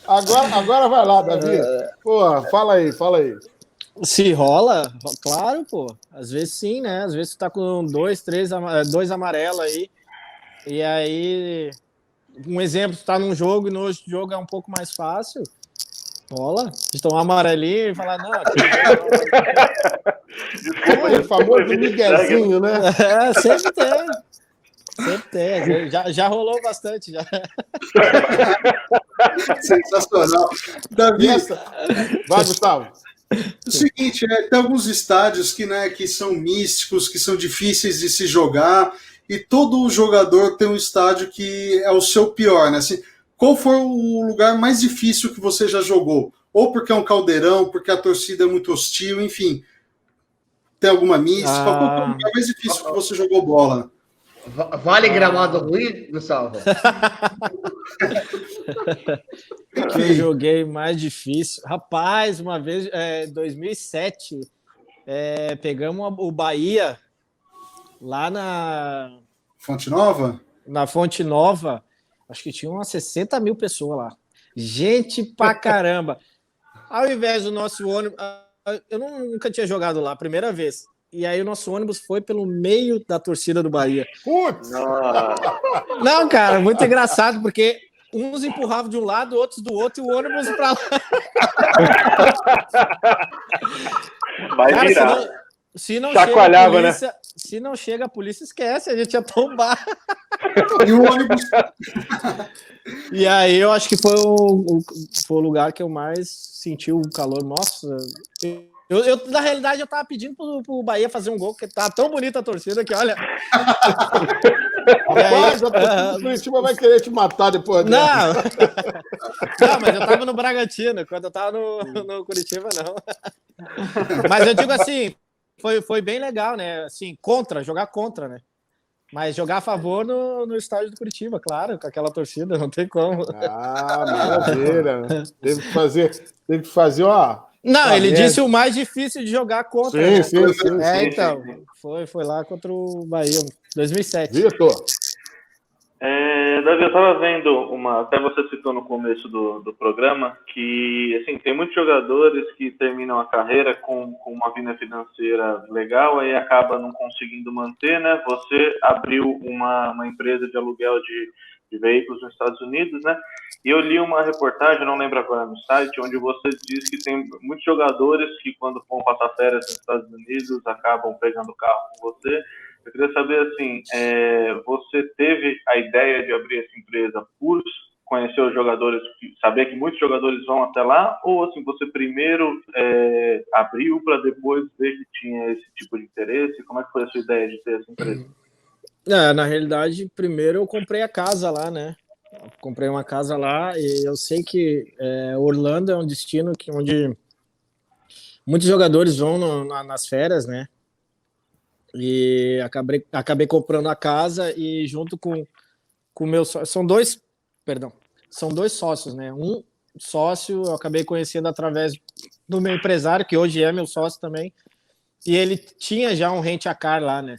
Agora vai lá, Davi. Porra, fala aí. Se rola, claro, pô. Às vezes sim, né? Às vezes tu tá com 2 amarelos aí. E aí, um exemplo, tu tá num jogo e no outro jogo é um pouco mais fácil. Rola. De tomar amarelinho e falar, não. O famoso Miguezinho, né? Sempre tem. Sempre tem. Já rolou bastante, já. Sensacional. Davi, Vai, Gustavo. o seguinte, tem alguns estádios que são místicos, que são difíceis de se jogar, e todo jogador tem um estádio que é o seu pior, né? Assim, qual foi o lugar mais difícil que você já jogou? Ou porque é um caldeirão, porque a torcida é muito hostil, enfim. Tem alguma mística? Qual foi o lugar mais difícil que você jogou bola? Vale Gramado ruim, Gustavo? Que eu joguei mais difícil. Rapaz, uma vez, 2007, pegamos o Bahia lá Fonte Nova? na Fonte Nova. Acho que tinha umas 60 mil pessoas lá. Gente pra caramba. Ao invés do nosso ônibus... Eu nunca tinha jogado lá, primeira vez. E aí o nosso ônibus foi pelo meio da torcida do Bahia. Putz! Não, cara, muito engraçado, porque uns empurravam de um lado, outros do outro, e o ônibus pra lá. Vai Cara, virar. se não Chacoalhava, chega a polícia, se não chega a polícia, esquece, a gente ia tombar. E o ônibus... E aí eu acho que foi o lugar que eu mais senti o calor. Nossa, na realidade eu tava pedindo pro Bahia fazer um gol, porque tá tão bonita a torcida que, olha... Rapaz, a torcida do Curitiba vai querer te matar depois dessa. Não, mas eu tava no Bragantino, quando eu tava no Curitiba, não. Mas eu digo assim, foi bem legal, né? Assim, jogar contra, né? Mas jogar a favor no estádio do Curitiba, claro, com aquela torcida, não tem como. Maravilha. Teve que fazer, ó. Não, ele disse o mais difícil de jogar contra. Sim, né? sim. Então, foi lá contra o Bahia, 2007. Vitor. Davi, eu estava vendo até você citou no começo do programa, que assim, tem muitos jogadores que terminam a carreira com uma vida financeira legal e acaba não conseguindo manter, né? Você abriu uma empresa de aluguel de veículos nos Estados Unidos, né? E eu li uma reportagem, não lembro agora no site, onde você diz que tem muitos jogadores que quando vão passar férias nos Estados Unidos acabam pegando o carro com você. Eu queria saber, assim, você teve a ideia de abrir essa empresa por conhecer os jogadores, saber que muitos jogadores vão até lá, ou assim, você primeiro abriu para depois ver que tinha esse tipo de interesse? Como é que foi a sua ideia de ter essa empresa? Na realidade, primeiro eu comprei a casa lá, né? Comprei uma casa lá e eu sei que Orlando é um destino onde muitos jogadores vão nas férias, né? E acabei comprando a casa e junto com o meu sócio, são dois sócios, né? Um sócio eu acabei conhecendo através do meu empresário, que hoje é meu sócio também, e ele tinha já um rent-a-car lá, né?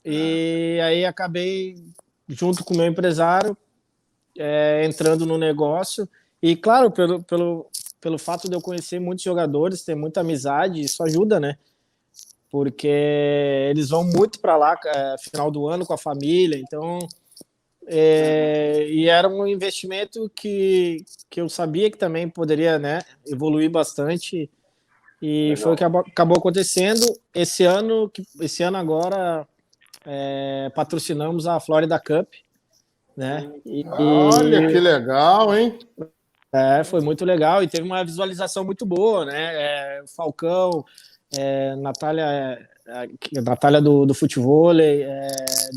E aí acabei, junto com o meu empresário, entrando no negócio, e claro, pelo fato de eu conhecer muitos jogadores, ter muita amizade, isso ajuda, né? Porque eles vão muito para lá final do ano com a família, então e era um investimento que eu sabia que também poderia, né, evoluir bastante, E foi o que acabou acontecendo. Esse ano agora, patrocinamos a Florida Cup, né? Olha que legal, hein? Foi muito legal e teve uma visualização muito boa, né? Falcão, Natália do futevôlei,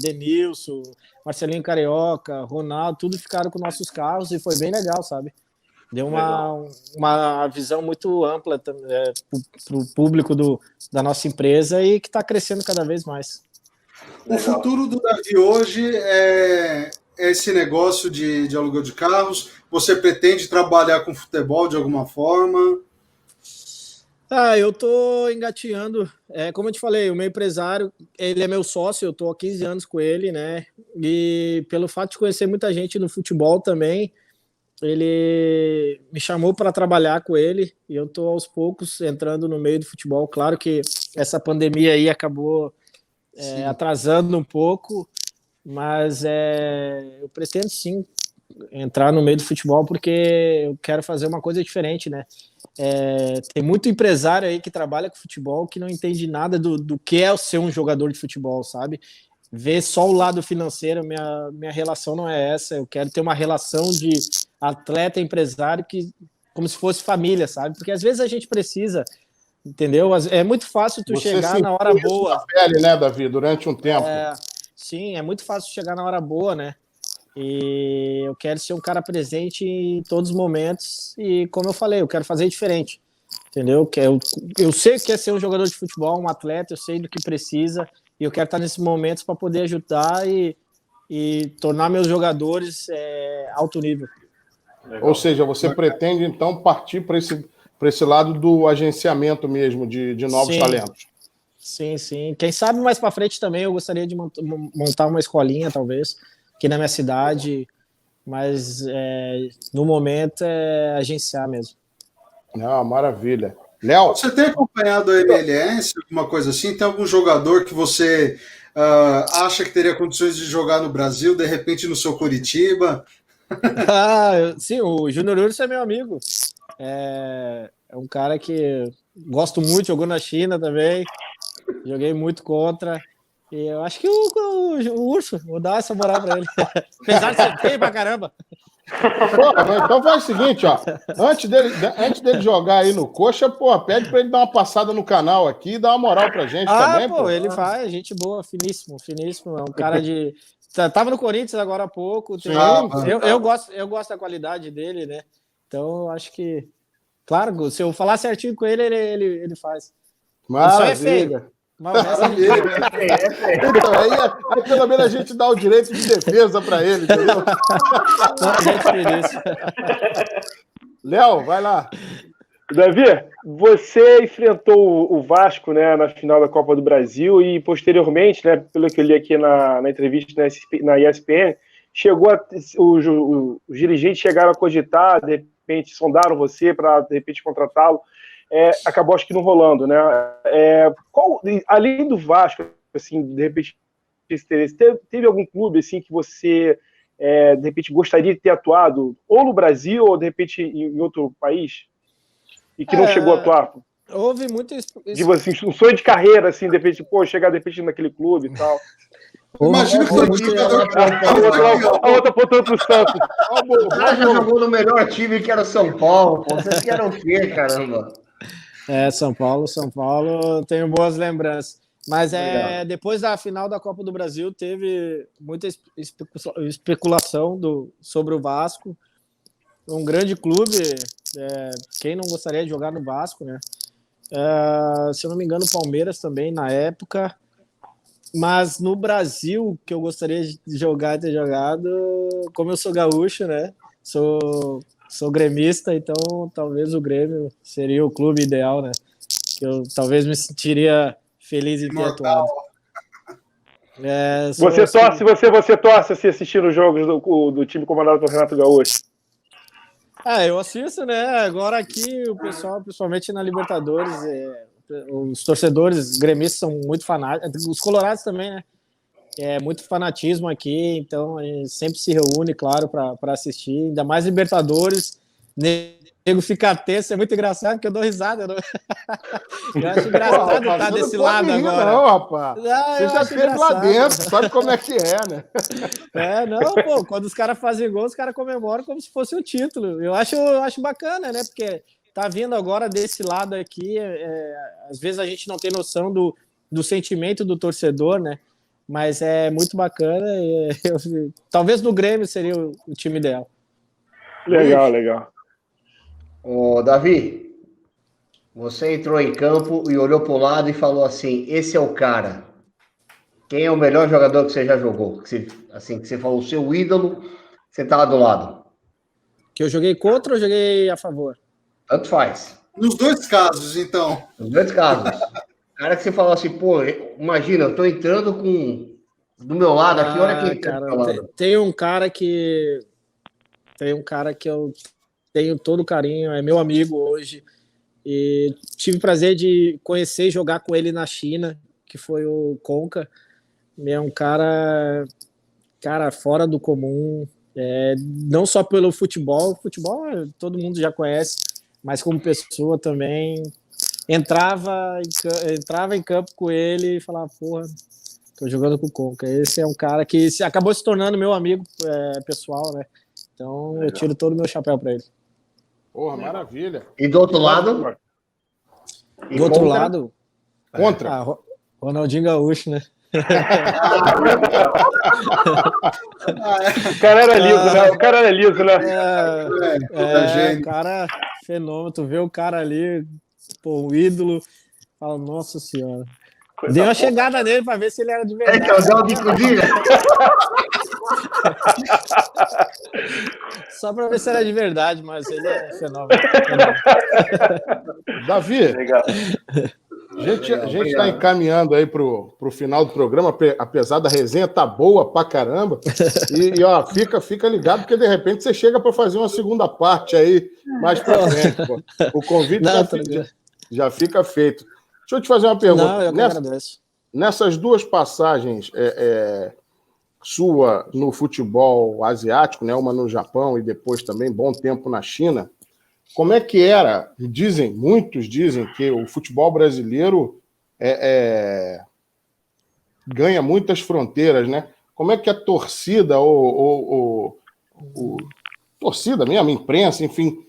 Denilson, Marcelinho Carioca, Ronaldo, tudo ficaram com nossos carros e foi bem legal, sabe? Deu uma visão muito ampla para o público da nossa empresa e que está crescendo cada vez mais. O futuro do Davi hoje é esse negócio de aluguel de carros. Você pretende trabalhar com futebol de alguma forma? Eu tô engateando. Como eu te falei, o meu empresário, ele é meu sócio, eu tô há 15 anos com ele, né? E pelo fato de conhecer muita gente no futebol também, ele me chamou para trabalhar com ele e eu tô aos poucos entrando no meio do futebol. Claro que essa pandemia aí acabou atrasando um pouco, mas eu pretendo sim entrar no meio do futebol porque eu quero fazer uma coisa diferente, né? Tem muito empresário aí que trabalha com futebol que não entende nada do que é ser um jogador de futebol, sabe? Vê só o lado financeiro, minha relação não é essa. Eu quero ter uma relação de atleta-empresário como se fosse família, sabe? Porque às vezes a gente precisa, entendeu? É muito fácil tu chegar na hora boa. Na pele, né, Davi? Durante um tempo. Sim, é muito fácil chegar na hora boa, né? E eu quero ser um cara presente em todos os momentos e, como eu falei, eu quero fazer diferente, entendeu? Eu sei o que é ser um jogador de futebol, um atleta, eu sei do que precisa e eu quero estar nesses momentos para poder ajudar e tornar meus jogadores alto nível. Ou seja, você pretende, então, partir para esse lado do agenciamento mesmo, de novos talentos. Sim. Quem sabe mais para frente também eu gostaria de montar uma escolinha, talvez, aqui na minha cidade, mas no momento é agenciar mesmo. Maravilha. Léo? Você tem acompanhado a MLS, alguma coisa assim? Tem algum jogador que você acha que teria condições de jogar no Brasil, de repente no seu Curitiba? Sim, o Júnior Urso é meu amigo. É um cara que gosto muito, jogou na China também, joguei muito contra. E eu acho que o Urso, vou dar essa moral pra ele. Apesar de ser feio pra caramba. Então faz o seguinte, ó. Antes dele jogar aí no Coxa, pede pra ele dar uma passada no canal aqui e dar uma moral pra gente também. Ele faz, gente boa, finíssimo. É um cara de... Tava no Corinthians agora há pouco. Eu gosto da qualidade dele, né? Então, acho que... Claro, se eu falar certinho com ele, ele faz. Maravilha. Só é feio. Então, aí pelo menos a gente dá o direito de defesa para ele, entendeu? Léo, vai lá. Davi, você enfrentou o Vasco, né, na final da Copa do Brasil e posteriormente, né, pelo que eu li aqui na entrevista na ESPN, os dirigentes chegaram a cogitar, de repente sondaram você para de repente contratá-lo. Acabou acho que não rolando, né? Além do Vasco, assim, de repente, teve algum clube assim que você de repente gostaria de ter atuado, ou no Brasil, ou de repente em outro país, e que não chegou a atuar? Houve muito tipo assim, um sonho de carreira, assim, de repente, chegar de repente naquele clube e tal. Imagina que foi um jogador a outra apontando pro Santos. O cara já jogou no melhor time que era São Paulo. Vocês querem o quê, caramba? São Paulo, tenho boas lembranças. Mas depois da final da Copa do Brasil, teve muita especulação sobre o Vasco. Um grande clube, quem não gostaria de jogar no Vasco, né? Se eu não me engano, o Palmeiras também, na época. Mas no Brasil, que eu gostaria de ter jogado, como eu sou gaúcho, né? Sou gremista, então talvez o Grêmio seria o clube ideal, né? Que eu talvez me sentiria feliz em ter atuado. Você torce assim, assistindo os jogos do time comandado por Renato Gaúcho? Eu assisto, né? Agora aqui o pessoal, principalmente na Libertadores, os torcedores gremistas são muito fanáticos, os colorados também, né? Muito fanatismo aqui, então a gente sempre se reúne, claro, para assistir, ainda mais Libertadores, nego fica tenso, é muito engraçado, porque eu dou risada. Eu acho engraçado estar desse lado agora. Não, rapaz. Não, você já esteve lá dentro, sabe como é que é, né? Não, pô, quando os caras fazem gol, os caras comemoram como se fosse um título. Eu acho bacana, né? Porque tá vindo agora desse lado aqui, às vezes a gente não tem noção do sentimento do torcedor, né? Mas é muito bacana. Talvez no Grêmio seria o time ideal. Legal. Ô, Davi, você entrou em campo e olhou para o lado e falou assim: esse é o cara. Quem é o melhor jogador que você já jogou? Que você falou, o seu ídolo, você estava do lado. Que eu joguei contra ou joguei a favor? Tanto faz. Nos dois casos, então. Nos dois casos. Cara que você falou assim, pô, imagina, eu tô entrando do meu lado aqui, olha quem tá do meu lado. Tem um cara que eu tenho todo carinho, é meu amigo hoje, e tive o prazer de conhecer e jogar com ele na China, que foi o Conca. É um cara fora do comum, não só pelo futebol todo mundo já conhece, mas como pessoa também. Entrava em campo com ele e falava, porra, tô jogando com o Conca. Esse é um cara que acabou se tornando meu amigo pessoal, né? Então eu tiro todo o meu chapéu para ele. Porra, maravilha. E do outro lado? Do outro lado? Contra. Ronaldinho Gaúcho, né? O cara era liso, né? Cara, fenômeno. Tu vê o cara ali, pô, o ídolo. Fala, nossa senhora. Dei uma chegada nele pra ver se ele era de verdade. Deu uma bicudinha. Só pra ver se era de verdade, mas ele é fenômeno. Davi, Legal. a gente está encaminhando aí pro final do programa, apesar da resenha tá boa pra caramba. E ó, fica ligado, porque de repente você chega para fazer uma segunda parte aí mais pra frente. Pô. O convite já fica feito. Deixa eu te fazer uma pergunta. Não, eu que agradeço. Nessas duas passagens sua no futebol asiático, né, uma no Japão e depois também bom tempo na China, como é que era? Muitos dizem que o futebol brasileiro ganha muitas fronteiras, né? Como é que a torcida, torcida mesmo, imprensa, enfim,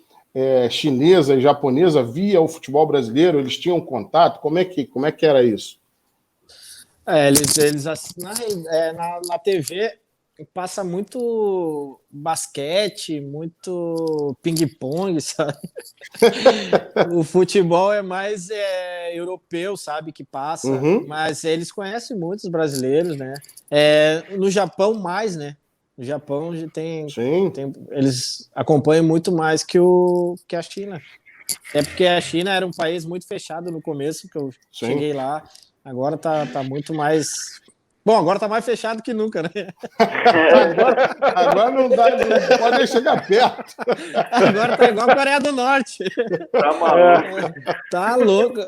chinesa e japonesa via o futebol brasileiro? Eles tinham contato? Como é que era isso? Eles na TV passa muito basquete, muito ping-pong, sabe? O futebol é mais europeu, sabe, que passa, mas eles conhecem muitos brasileiros, né? No Japão mais, né? No Japão eles acompanham muito mais que a China. É porque a China era um país muito fechado no começo, que eu cheguei lá. Agora tá muito mais... Bom, agora tá mais fechado que nunca, né? Agora não pode nem chegar perto. Agora tá igual a Coreia do Norte. Tá maluco. Tá louco.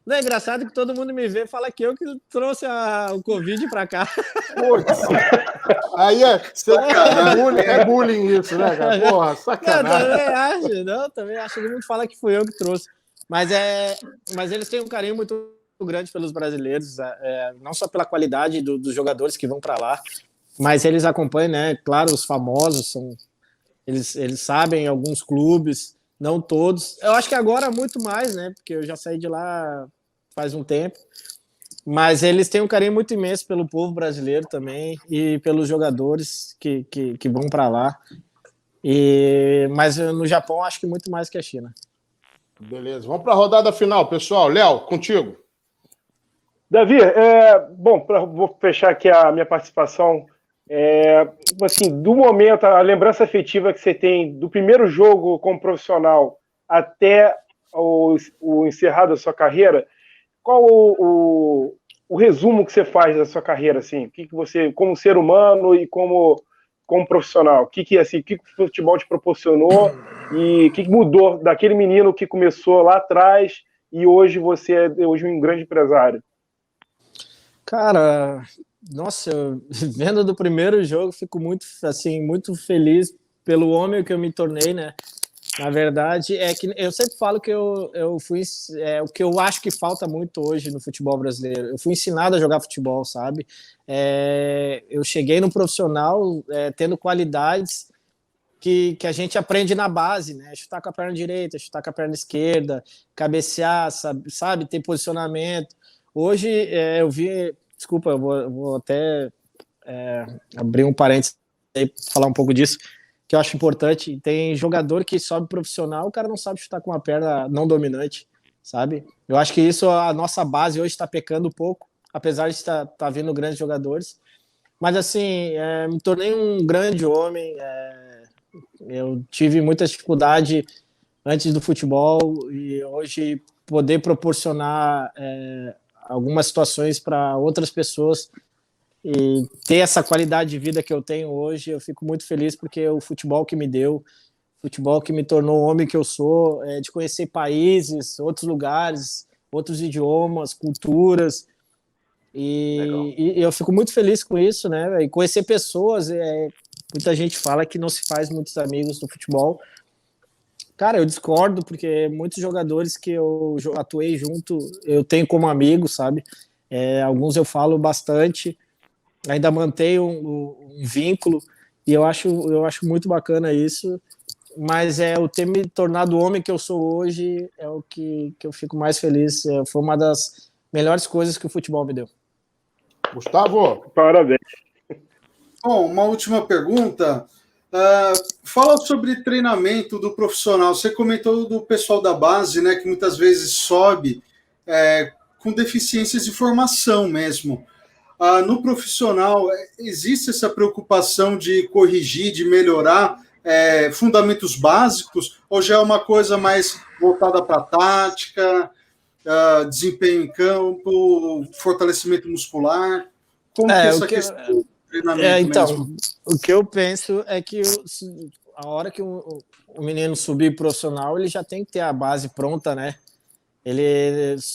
Não é engraçado que todo mundo me vê e fala que eu que trouxe o Covid pra cá. Putz. Aí é bullying isso, né, cara? Porra, sacanagem. Também acho que todo mundo fala que fui eu que trouxe. Mas eles têm um carinho muito grande pelos brasileiros, não só pela qualidade dos jogadores que vão para lá, mas eles acompanham, né? Claro, os famosos eles sabem alguns clubes, não todos. Eu acho que agora muito mais, né? Porque eu já saí de lá faz um tempo. Mas eles têm um carinho muito imenso pelo povo brasileiro também e pelos jogadores que vão para lá. Mas no Japão acho que muito mais que a China. Beleza, vamos para a rodada final, pessoal. Léo, contigo. Davi, vou fechar aqui a minha participação. Assim, do momento, a lembrança afetiva que você tem do primeiro jogo como profissional até o encerrar da sua carreira, qual o resumo que você faz da sua carreira, assim? O que você, como ser humano e como profissional, o que o futebol te proporcionou e o que mudou daquele menino que começou lá atrás e hoje você é um grande empresário? Cara, nossa, vendo do primeiro jogo, fico muito feliz pelo homem que eu me tornei, né? Na verdade, é que eu sempre falo que eu fui o que eu acho que falta muito hoje no futebol brasileiro. Eu fui ensinado a jogar futebol, sabe? Eu cheguei no profissional tendo qualidades que a gente aprende na base, né? Chutar com a perna direita, chutar com a perna esquerda, cabecear, sabe? Ter posicionamento. Hoje eu vi, desculpa, eu vou até abrir um parênteses aí, falar um pouco disso, que eu acho importante. Tem jogador que sobe profissional, o cara não sabe chutar com uma perna não dominante, sabe? Eu acho que isso, a nossa base hoje está pecando um pouco, apesar de estar vindo grandes jogadores. Mas, assim, me tornei um grande homem. Eu tive muita dificuldade antes do futebol e hoje poder proporcionar algumas situações para outras pessoas e ter essa qualidade de vida que eu tenho hoje, eu fico muito feliz porque o futebol que me deu, futebol que me tornou o homem que eu sou, de conhecer países, outros lugares, outros idiomas, culturas, e eu fico muito feliz com isso, né? E conhecer pessoas, muita gente fala que não se faz muitos amigos no futebol. Cara, eu discordo, porque muitos jogadores que eu atuei junto, eu tenho como amigo, sabe? Alguns eu falo bastante, ainda mantenho um vínculo, e eu acho muito bacana isso, mas o ter me tornado o homem que eu sou hoje é o que eu fico mais feliz. Foi uma das melhores coisas que o futebol me deu. Gustavo? Parabéns. Bom, uma última pergunta. Fala sobre treinamento do profissional. Você comentou do pessoal da base, né, que muitas vezes sobe com deficiências de formação mesmo. No profissional, existe essa preocupação de corrigir, de melhorar fundamentos básicos, ou já é uma coisa mais voltada para a tática, desempenho em campo, fortalecimento muscular? Como que é essa questão do treinamento então, mesmo? O que eu penso é que a hora que o menino subir profissional, ele já tem que ter a base pronta, né?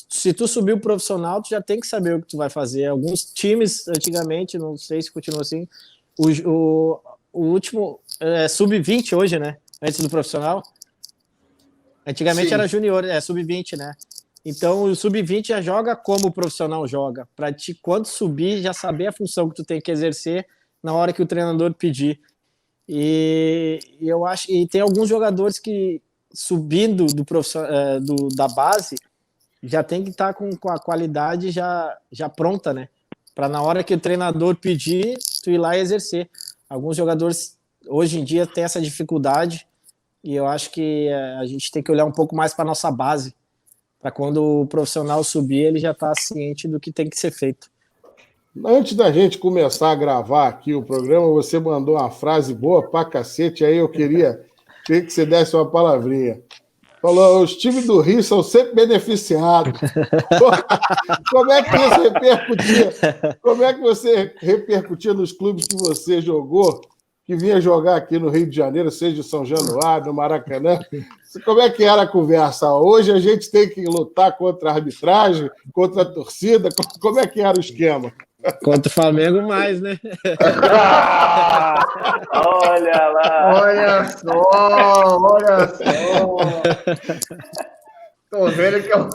Se tu subir o profissional, tu já tem que saber o que tu vai fazer. Alguns times, antigamente, não sei se continua assim, o último sub-20 hoje, né? Antes do profissional. Antigamente Sim. era junior, sub-20, né? Então o sub-20 já joga como o profissional joga, para ti, quando subir, já saber a função que tu tem que exercer na hora que o treinador pedir. E eu acho, e tem alguns jogadores que subindo da base já tem que estar com a qualidade já pronta, né? Para na hora que o treinador pedir, tu ir lá e exercer. Alguns jogadores hoje em dia têm essa dificuldade e eu acho que a gente tem que olhar um pouco mais para nossa base, para quando o profissional subir, ele já está ciente do que tem que ser feito. Antes da gente começar a gravar aqui o programa, você mandou uma frase boa pra cacete, aí eu queria que você desse uma palavrinha. Falou, os times do Rio são sempre beneficiados. Como é que isso repercutia? Como é que você repercutia nos clubes que você jogou, que vinha jogar aqui no Rio de Janeiro, seja em São Januário, no Maracanã? Como é que era a conversa? Hoje a gente tem que lutar contra a arbitragem, contra a torcida. Como é que era o esquema? Contra o Flamengo mais, né? Olha lá! Olha só! Tô vendo que eu...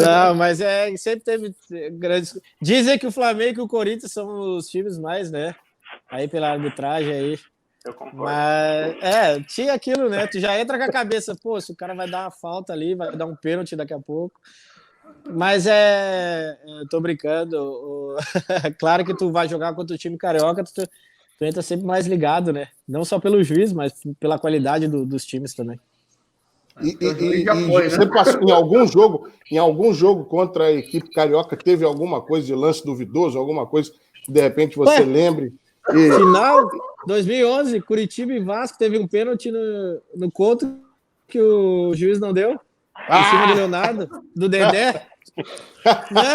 Não, mas sempre teve grandes... Dizem que o Flamengo e o Corinthians são os times mais, né? Aí pela arbitragem aí. Eu concordo. Mas, tinha aquilo, né? Tu já entra com a cabeça, pô, se o cara vai dar uma falta ali, vai dar um pênalti daqui a pouco. Mas tô brincando. Claro que tu vai jogar contra o time carioca, tu entra sempre mais ligado, né? Não só pelo juiz, mas pela qualidade dos times também. Você passou em algum jogo contra a equipe carioca, teve alguma coisa de lance duvidoso, alguma coisa que de repente você lembre? Final 2011, Curitiba e Vasco, teve um pênalti no contra que o juiz não deu. Em cima do Leonardo, do Dedé. Né?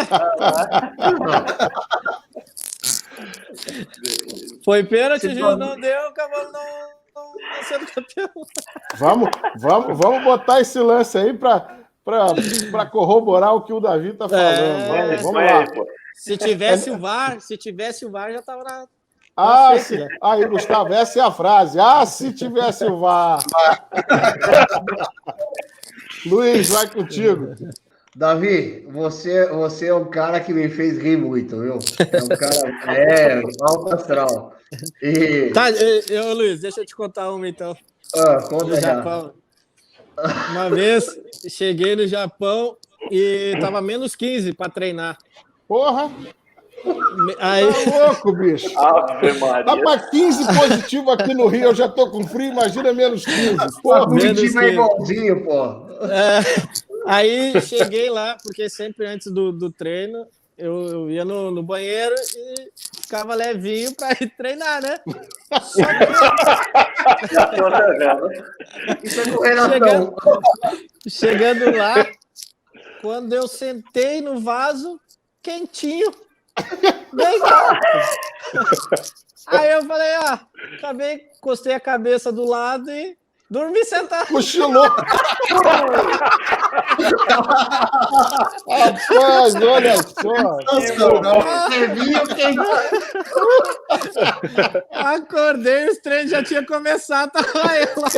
Foi pênalti, o juiz não deu, o Cavalo não sendo campeão. Vamos botar esse lance aí para corroborar o que o Davi está falando. Vamos lá. Se tivesse o VAR, já estava Ah, se... Aí, Gustavo, essa é a frase. Ah, se tivesse o VAR. Luiz, vai contigo. Davi, você é um cara que me fez rir muito, viu? É um cara alto astral. E... Tá, Luiz, deixa eu te contar uma então. Conta No Japão. Uma vez cheguei no Japão e tava menos 15 para treinar. Porra! Aí... Tá louco, bicho. Ave Maria. Tá pra 15 positivo aqui no Rio, eu já tô com frio, imagina menos 15. Porra, Curitiba é igualzinho, pô. Aí cheguei lá, porque sempre antes do treino eu ia no banheiro e ficava levinho para ir treinar, né? Só que... Isso é correlação. Chegando lá, quando eu sentei no vaso, quentinho. Legal. Aí eu falei, encostei a cabeça do lado e dormi sentado. Cochilou. Rapaz, olha só. Acordei, os treinos já tinham começado, tava eu lá.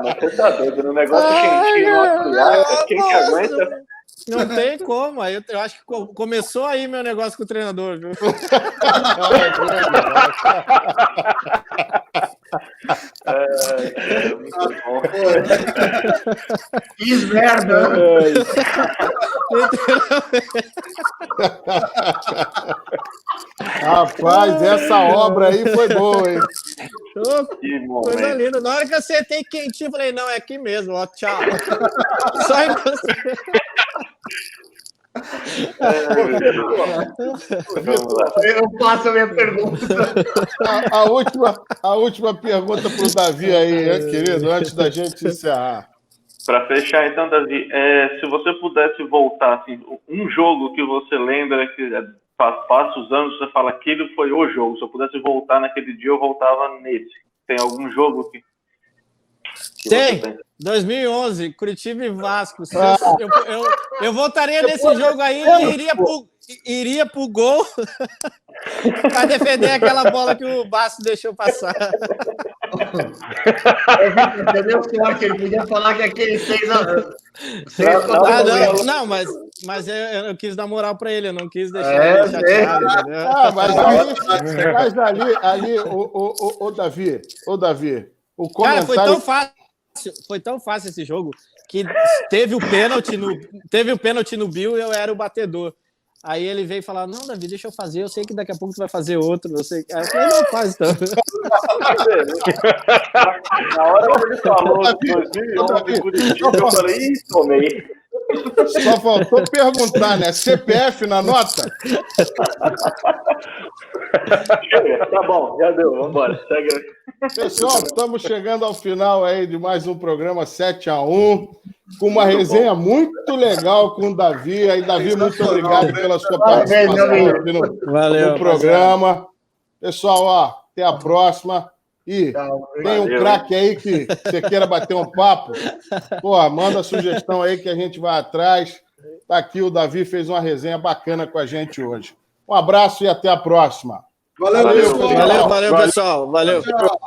Mas você tá doido, no negócio quentinho, quem que aguenta? Não tem como. Aí eu acho que começou aí meu negócio com o treinador, viu? Muito bom. Que merda! Rapaz, essa obra aí foi boa, hein? Coisa linda. Na hora que eu sentei quentinho, eu falei, não, é aqui mesmo, ó, tchau. Só encostei. Eu faço a minha pergunta. A última pergunta para o Davi aí, querido, antes da gente encerrar. Para fechar, então, Davi, se você pudesse voltar, assim, um jogo que você lembra que passa os anos, você fala aquele foi o jogo. Se eu pudesse voltar naquele dia, eu voltava nesse. Tem algum jogo que tem. 2011, Curitiba e Vasco. Eu voltaria nesse jogo aí e iria pro gol para defender aquela bola que o Vasco deixou passar. Entendeu? Ele podia falar que aquele 6-1. Não, mas eu quis dar moral para ele, eu não quis deixar ele chateado. Mas ali, o Davi, o comentário... Cara, foi tão fácil esse jogo que teve o pênalti no Bill e eu era o batedor. Aí ele veio falar, não, Davi, deixa eu fazer, eu sei que daqui a pouco tu vai fazer outro. Aí eu falei, não, faz então. Na hora que ele falou de 2011, Curitiba, eu falei, tomei. Só faltou perguntar, né? CPF na nota? Tá bom, já deu, vamos embora. Segue. Pessoal, estamos chegando ao final aí de mais um programa 7-1, com uma resenha muito legal com o Davi. Aí, Davi, muito obrigado pela sua participação aqui no programa. Pessoal, até a próxima. E tem um craque aí que você queira bater um papo, manda sugestão aí que a gente vai atrás. Tá aqui, o Davi fez uma resenha bacana com a gente hoje. Um abraço e até a próxima. Valeu, pessoal. Valeu. Tchau.